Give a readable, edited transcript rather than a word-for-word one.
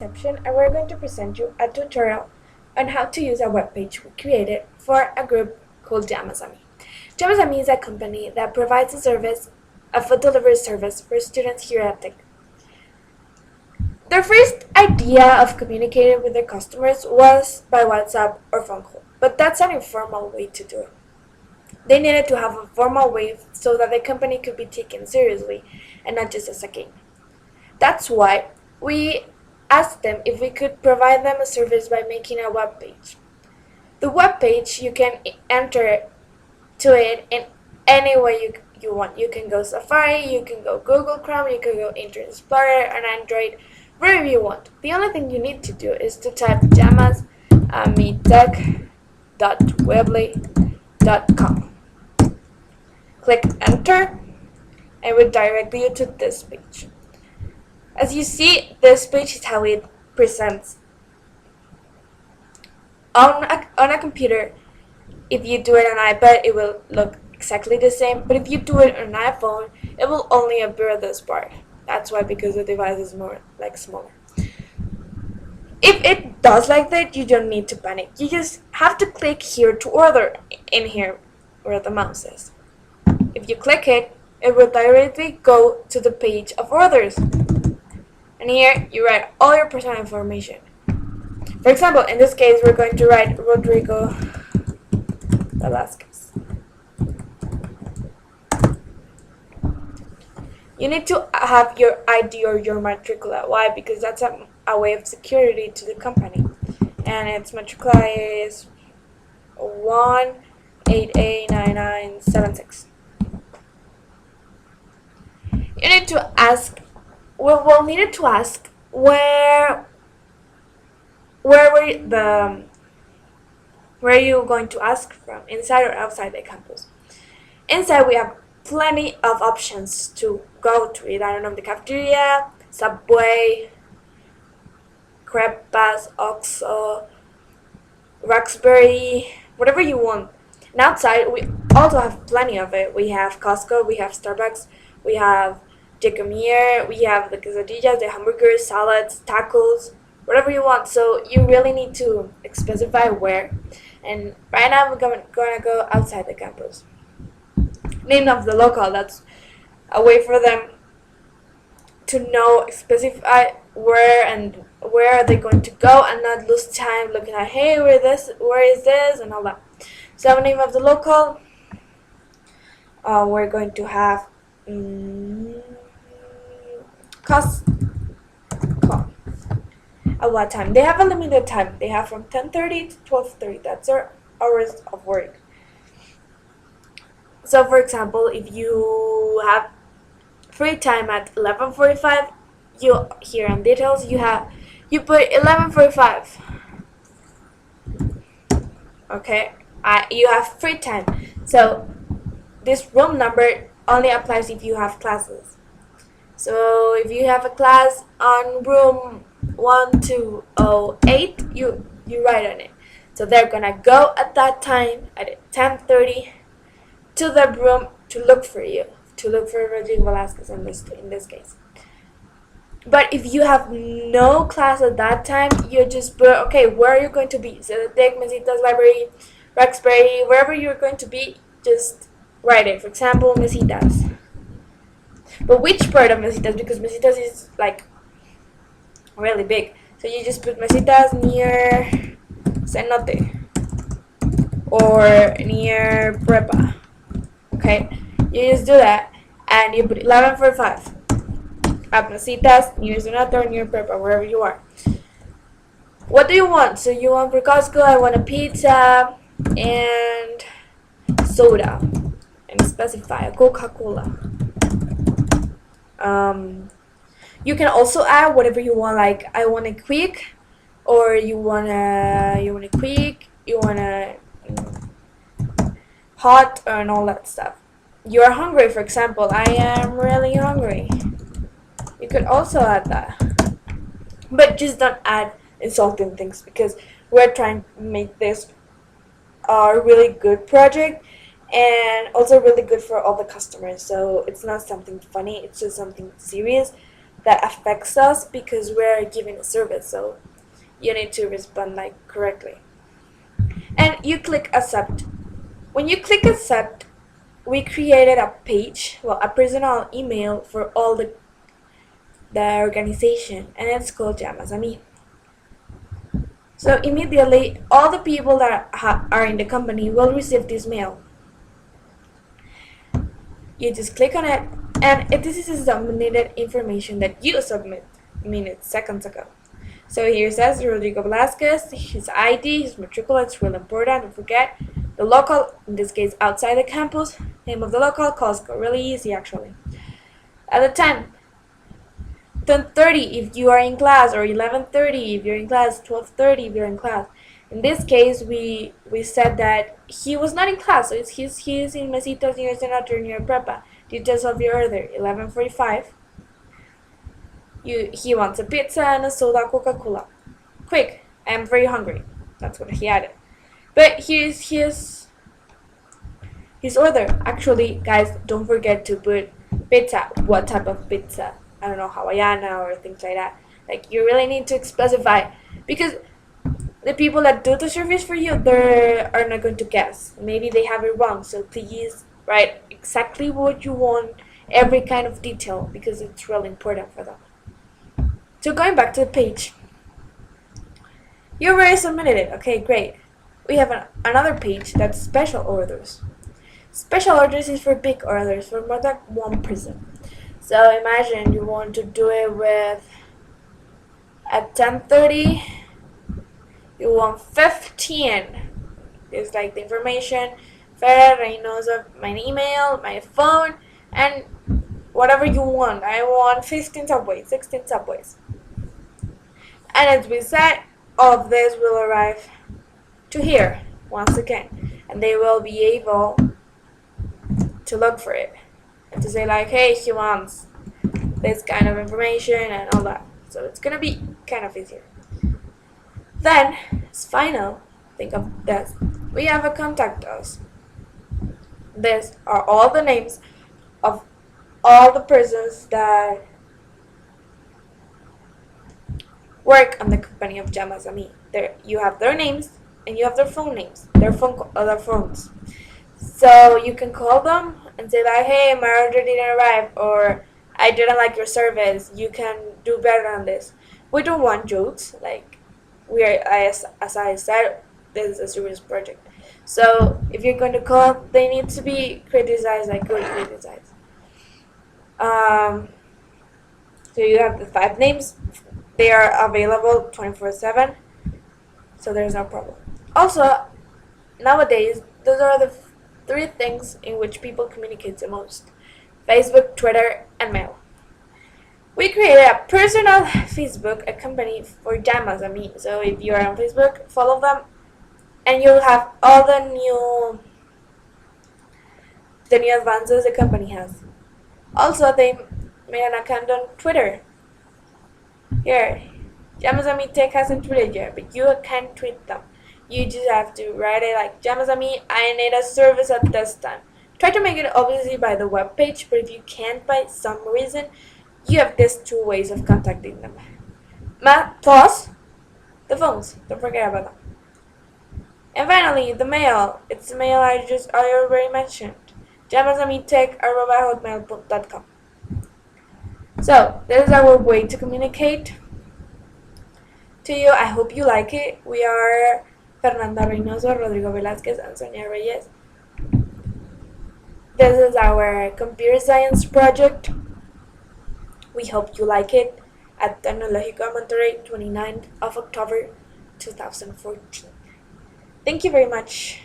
And we're going to present you a tutorial on how to use a web page we created for a group called Llamas. Llamas is a company that provides a food delivery service for students here at Tech. Their first idea of communicating with their customers was by WhatsApp or phone call, but that's an informal way to do it. They needed to have a formal way so that the company could be taken seriously and not just as a game. That's why we asked them if we could provide them a service by making a web page. The web page, you can enter to it in any way you want. You can go Safari, you can go Google Chrome, you can go Internet Explorer, and Android, wherever you want. The only thing you need to do is to type llamas.weebly.com. Click enter, and it will direct you to this page. As you see, this page is how it presents on a computer. If you do it on iPad, it will look exactly the same, but if you do it on an iPhone, it will only appear this part. That's why, because the device is more smaller. If it does like that, you don't need to panic. You just have to click here to order in here where the mouse is. If you click it, it will directly go to the page of orders. And here you write all your personal information. For example, in this case, we're going to write Rodrigo Velasquez. You need to have your ID or your matricula. Why? Because that's a way of security to the company. And its matricula is 1889976. You need to ask. We'll need to ask where are you going to ask from, inside or outside the campus. Inside we have plenty of options to go to it. I don't know, the cafeteria, Subway, Crepas, Oxo, Roxbury, whatever you want. And outside we also have plenty of it. We have Costco, we have Starbucks, we have Jacomir, we have the quesadillas, the hamburgers, salads, tacos, whatever you want. So you really need to specify where. And right now we're going to go outside the campus. Name of the local, that's a way for them to know, specify where are they going to go and not lose time looking at, hey, where is this, and all that. So name of the local, we're going to have Costco. At what time? They have a limited time. They have from 10:30 to 12:30. That's their hours of work. So, for example, if you have free time at 11:45, you here on details you put 11:45. Okay, you have free time. So this room number only applies if you have classes. So if you have a class on room 1208, you write on it. So they're gonna go at that time at 10:30 to the room to look for you, to look for Rodrigo Velasquez in this case. But if you have no class at that time, you just put, okay, where are you going to be? So the Tech, Mesitas Library, Roxbury, wherever you're going to be, just write it. For example, Mesitas. But which part of Mesitas? Because Mesitas is like really big. So you just put Mesitas near Cenote or near Prepa. Okay, you just do that and you put 11:45 at Mesitas, near Cenote or near Prepa, wherever you are. What do you want? So you want for Costco, I want a pizza and soda, and specify a Coca-Cola. You can also add whatever you want, like I want a quick, or you want a hot, and all that stuff. You are hungry, for example. I am really hungry. You could also add that, but just don't add insulting things, because we're trying to make this a really good project and also really good for all the customers. So it's not something funny, it's just something serious that affects us because we're giving a service, so you need to respond like correctly. And you click accept. When you click accept, we created a page, well, a personal email for all the organization, and it's called Llamas. So immediately, all the people that are in the company will receive this mail. You just click on it, and this is submitted information that you submit minutes, seconds ago. So here it says Rodrigo Velasquez, his ID, his matriculate, it's really important, don't forget. The local, in this case outside the campus, name of the local, Costco, really easy actually. At the time, 10:30 if you are in class, or 11:30 if you're in class, 12:30 if you're in class. In this case, we said that he was not in class, so he's in Mesitas near Senator near Prepa. Details of your order: 11:45. He wants a pizza and a soda, Coca-Cola. Quick, I am very hungry. That's what he added. But here's his order. Actually, guys, don't forget to put pizza. What type of pizza? I don't know, Hawaiiana or things like that. Like, you really need to specify, because the people that do the service for you, they are not going to guess. Maybe they have it wrong. So please write exactly what you want, every kind of detail, because it's really important for them. So going back to the page, you already submitted it. Okay, great. We have another page that's special orders. Special orders is for big orders, for more than one person. So imagine you want to do it with, at 10:30, you want 15. It's like the information, Ferrer, Reynoso, my email, my phone, and whatever you want. I want 15 subways, 16 subways. And as we said, all of this will arrive to here once again, and they will be able to look for it and to say like, hey, he wants this kind of information and all that. So it's gonna be kind of easier. Then, as final, think of this. We have a contact us. These are all the names of all the persons that work on the company of Llamas. There you have their names and you have their phone names, their phones. So you can call them and say like, hey, my order didn't arrive, or I didn't like your service. You can do better on this. We don't want jokes. Like, we are, as I said, this is a serious project. So if you're going to call, they need to be criticized, like good criticized. So you have the 5 names. They are available 24/7, so there's no problem. Also, nowadays, those are the 3 things in which people communicate the most: Facebook, Twitter, and mail. We created a personal Facebook, a company for Llamas. So if you are on Facebook, follow them, and you'll have all the new advances the company has. Also, they made an account on Twitter. Here, Llamas Tech hasn't tweeted yet, but you can tweet them. You just have to write it like, Llamas, I need a service at this time. Try to make it obviously by the web page, but if you can't by some reason, you have these 2 ways of contacting them. Plus, the phones. Don't forget about them. And finally, the mail. It's the mail I already mentioned. llamasamitech@hotmail.com. So, this is our way to communicate to you. I hope you like it. We are Fernanda Reynoso, Rodrigo Velasquez, and Sonia Reyes. This is our computer science project. We hope you like it, at Tecnológico Monterrey, 29th of October 2014. Thank you very much.